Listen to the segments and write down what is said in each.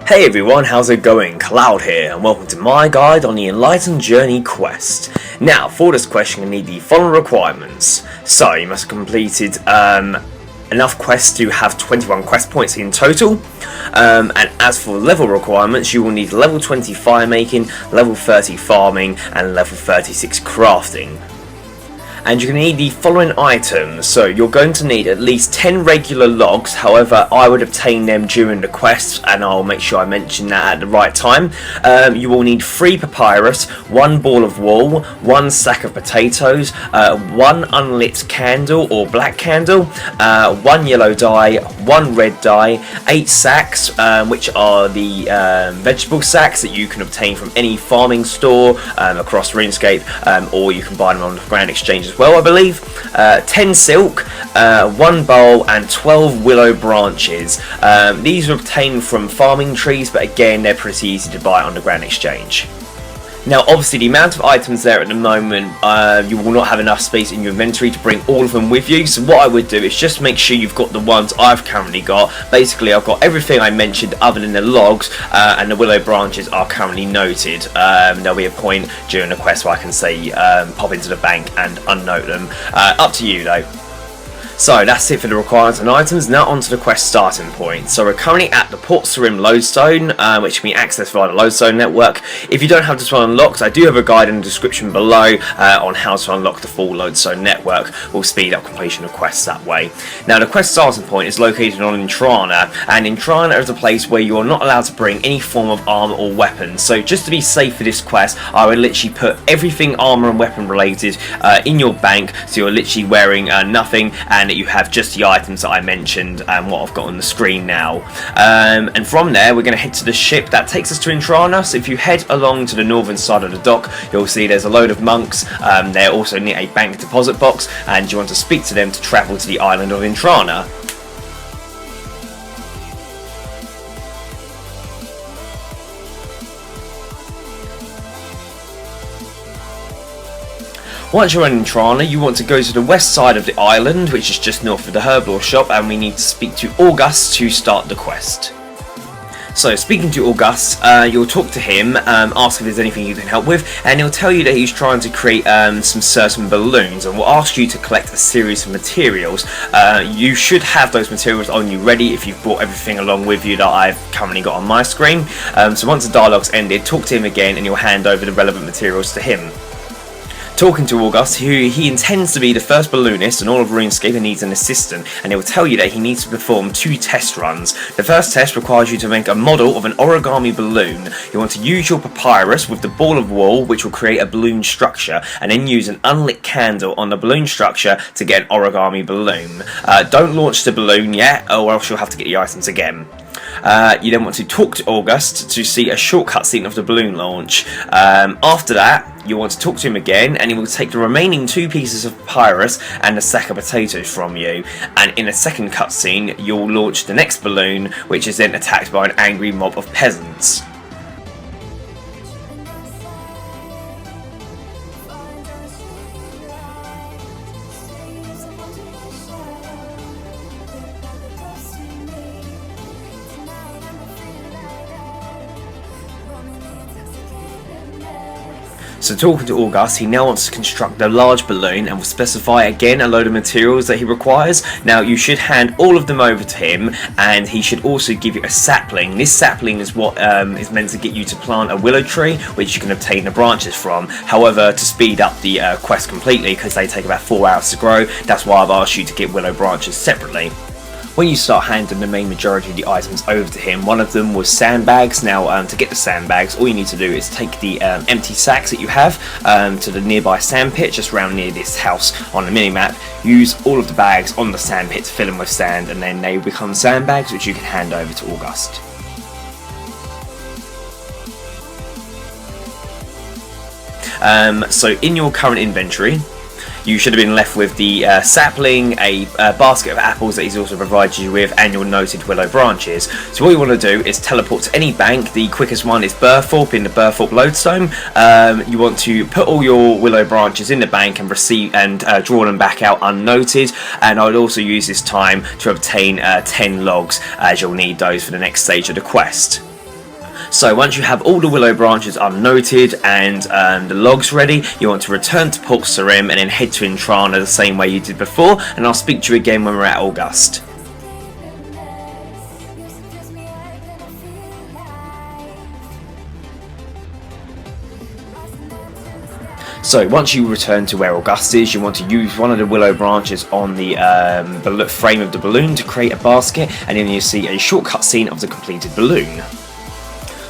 Hey everyone, how's it going? Cloud here, and welcome to my guide on the Enlightened Journey quest. Now, for this quest, you need the following requirements. So, you must have completed enough quests to have 21 quest points in total. And as for level requirements, you will need level 20 firemaking, level 30 farming, and level 36 crafting. And you're going to need the following items. So you're going to need at least 10 regular logs. However, I would obtain them during the quest, and I'll make sure I mention that at the right time. You will need 3 papyrus, 1 ball of wool, 1 sack of potatoes, 1 unlit candle or black candle, 1 yellow dye, 1 red dye, 8 sacks, which are the vegetable sacks that you can obtain from any farming store across RuneScape, or you can buy them on the Grand Exchange as well, I believe. 10 silk, 1 bowl, and 12 willow branches. These are obtained from farming trees, but again, they're pretty easy to buy on the Grand Exchange. Now, obviously, the amount of items there at the moment, you will not have enough space in your inventory to bring all of them with you. So what I would do is just make sure you've got the ones I've currently got. Basically, I've got everything I mentioned other than the logs, and the willow branches are currently noted. There'll be a point during the quest where I can say pop into the bank and unnote them. Up to you, though. So that's it for the requirements and items. Now on to the quest starting point. So we're currently at the Port Sarim Lodestone, which can be accessed via the Lodestone network. If you don't have this one unlocked, I do have a guide in the description below on how to unlock the full Lodestone network. We'll speed up completion of quests that way. Now the quest starting point is located on Entrana, and Entrana is a place where you are not allowed to bring any form of armor or weapons. So just to be safe for this quest, I would literally put everything armor and weapon related in your bank, so you're literally wearing nothing, and that you have just the items that I mentioned and what I've got on the screen now. And from there we're going to head to the ship that takes us to Entrana. So if you head along to the northern side of the dock, you'll see there's a load of monks. They're also near a bank deposit box, and you want to speak to them to travel to the island of Entrana. Once you're in Entrana, you want to go to the west side of the island, which is just north of the herblore shop, and we need to speak to August to start the quest. So, speaking to August, you'll talk to him, ask if there's anything you can help with, and he'll tell you that he's trying to create some certain balloons, and will ask you to collect a series of materials. You should have those materials on you ready if you've brought everything along with you that I've currently got on my screen. So once the dialogue's ended, talk to him again, and you'll hand over the relevant materials to him. Talking to August, who he intends to be the first balloonist in all of RuneScape and needs an assistant, and he will tell you that he needs to perform 2 test runs. The first test requires you to make a model of an origami balloon. You want to use your papyrus with the ball of wool, which will create a balloon structure, and then use an unlit candle on the balloon structure to get an origami balloon. Don't launch the balloon yet, or else you'll have to get the items again. You then want to talk to August to see a short cutscene of the balloon launch. After that, you want to talk to him again, and he will take the remaining 2 pieces of papyrus and a sack of potatoes from you. And in a second cutscene, you'll launch the next balloon, which is then attacked by an angry mob of peasants. So talking to August, he now wants to construct a large balloon and will specify again a load of materials that he requires. Now you should hand all of them over to him, and he should also give you a sapling. This sapling is what is meant to get you to plant a willow tree, which you can obtain the branches from. However, to speed up the quest completely, because they take about 4 hours to grow, that's why I've asked you to get willow branches separately. When you start handing the main majority of the items over to him, one of them was sandbags. Now, to get the sandbags, all you need to do is take the empty sacks that you have to the nearby sand pit, just around near this house on the minimap. Use all of the bags on the sand pit to fill them with sand, and then they become sandbags, which you can hand over to August. So in your current inventory, you should have been left with the sapling, a basket of apples that he's also provided you with, and your noted willow branches. So what you want to do is teleport to any bank. The quickest one is Burthorpe in the Burthorpe Lodestone. You want to put all your willow branches in the bank and draw them back out unnoted. And I would also use this time to obtain 10 logs, as you'll need those for the next stage of the quest. So once you have all the willow branches unnoted and the logs ready, you want to return to Port Sarim and then head to Entrana the same way you did before, and I'll speak to you again when we're at August. So once you return to where August is, you want to use one of the willow branches on the frame of the balloon to create a basket, and then you see a short cutscene of the completed balloon.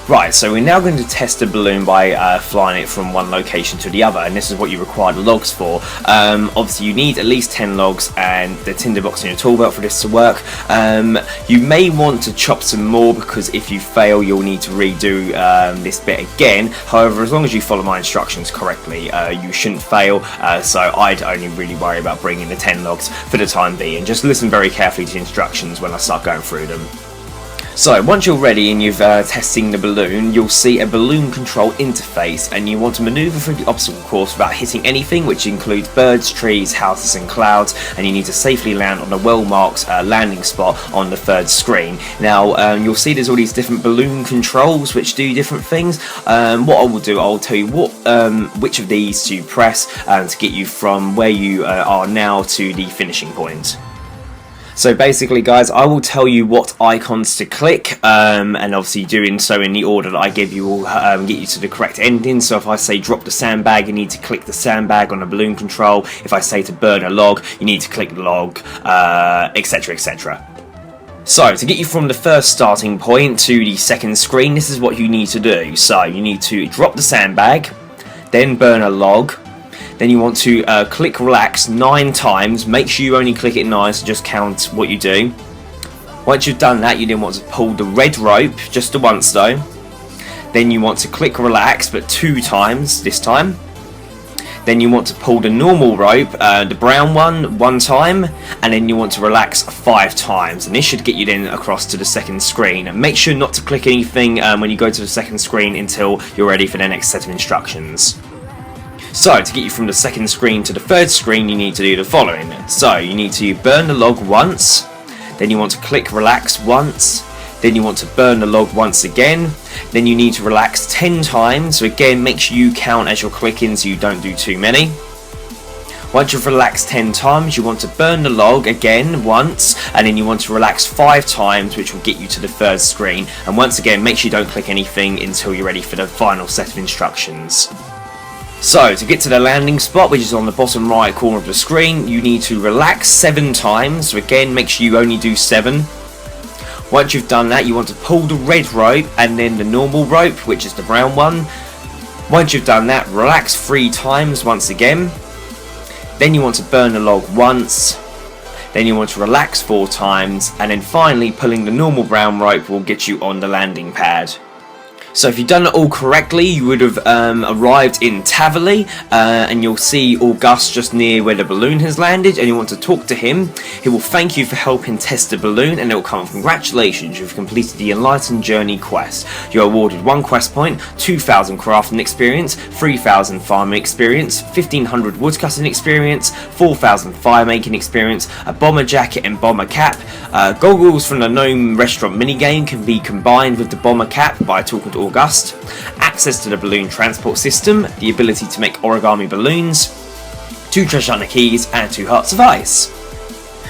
Right, so we're now going to test the balloon by flying it from one location to the other, and this is what you require the logs for. Obviously you need at least 10 logs and the tinderbox in your tool belt for this to work. You may want to chop some more, because if you fail you'll need to redo this bit again. However, as long as you follow my instructions correctly, you shouldn't fail, so I'd only really worry about bringing the 10 logs for the time being. Just listen very carefully to the instructions when I start going through them. So once you're ready and you've testing the balloon, you'll see a balloon control interface, and you want to maneuver through the obstacle course without hitting anything, which includes birds, trees, houses and clouds, and you need to safely land on a well-marked landing spot on the third screen. Now you'll see there's all these different balloon controls which do different things. What I will do, I'll tell you which of these to press to get you from where you are now to the finishing point. So basically guys, I will tell you what icons to click, and obviously doing so in the order that I give you will get you to the correct ending. So if I say drop the sandbag, you need to click the sandbag on the balloon control. If I say to burn a log, you need to click the log, etc, etc. So to get you from the first starting point to the second screen, this is what you need to do. So you need to drop the sandbag, then burn a log. Then you want to click relax 9 times. Make sure you only click it 9, so just count what you do. Once you've done that, you then want to pull the red rope, just the once though. Then you want to click relax, but 2 times this time. Then you want to pull the normal rope, the brown one time, and then you want to relax 5 times, and this should get you then across to the second screen. And make sure not to click anything when you go to the second screen until you're ready for the next set of instructions. So to get you from the second screen to the third screen, you need to do the following. So you need to burn the log once, then you want to click relax once, then you want to burn the log once again, then you need to relax 10 times. So again, make sure you count as you're clicking so you don't do too many. Once you've relaxed 10 times, you want to burn the log again once, and then you want to relax 5 times, which will get you to the third screen. And once again, make sure you don't click anything until you're ready for the final set of instructions. So to get to the landing spot, which is on the bottom right corner of the screen, you need to relax 7 times. So again, make sure you only do 7. Once you've done that, you want to pull the red rope and then the normal rope, which is the brown one. Once you've done that, relax 3 times once again. Then you want to burn the log once. Then you want to relax 4 times, and then finally pulling the normal brown rope will get you on the landing pad. So if you've done it all correctly, you would have arrived in Taverley, and you'll see August just near where the balloon has landed, and you want to talk to him. He will thank you for helping test the balloon, and it will come, congratulations, you've completed the Enlightened Journey quest. You're awarded 1 quest point, 2,000 crafting experience, 3,000 farming experience, 1,500 woodcutting experience, 4,000 firemaking experience, a bomber jacket and bomber cap. Goggles from the Gnome Restaurant minigame can be combined with the bomber cap by talking to August, access to the balloon transport system, the ability to make origami balloons, 2 treasure hunter keys, and 2 hearts of ice.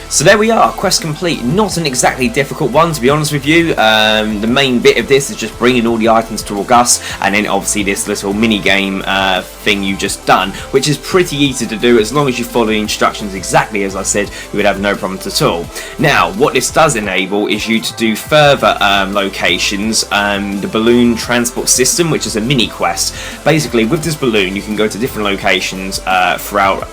So there we are, quest complete. Not an exactly difficult one, to be honest with you. The main bit of this is just bringing all the items to August, and then obviously this little mini game thing you just done, which is pretty easy to do. As long as you follow the instructions exactly as I said, you would have no problems at all. Now, what this does enable is you to do further locations, the balloon transport system, which is a mini quest. Basically, with this balloon, you can go to different locations throughout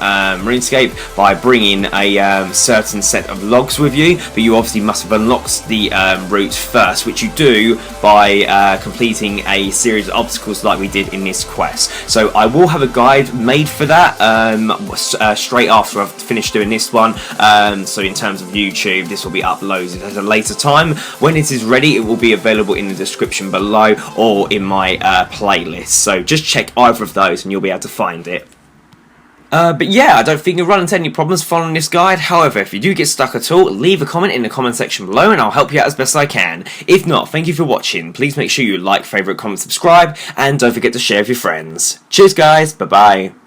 RuneScape by bringing a certain set of logs with you, but you obviously must have unlocked the route first, which you do by completing a series of obstacles like we did in this quest. So I will have a guide made for that straight after I've finished doing this one. So in terms of YouTube, this will be uploaded at a later time. When it is ready, it will be available in the description below or in my playlist. So just check either of those and you'll be able to find it. But yeah, I don't think you'll run into any problems following this guide. However, if you do get stuck at all, leave a comment in the comment section below and I'll help you out as best I can. If not, thank you for watching. Please make sure you like, favourite, comment, subscribe, and don't forget to share with your friends. Cheers guys, bye bye.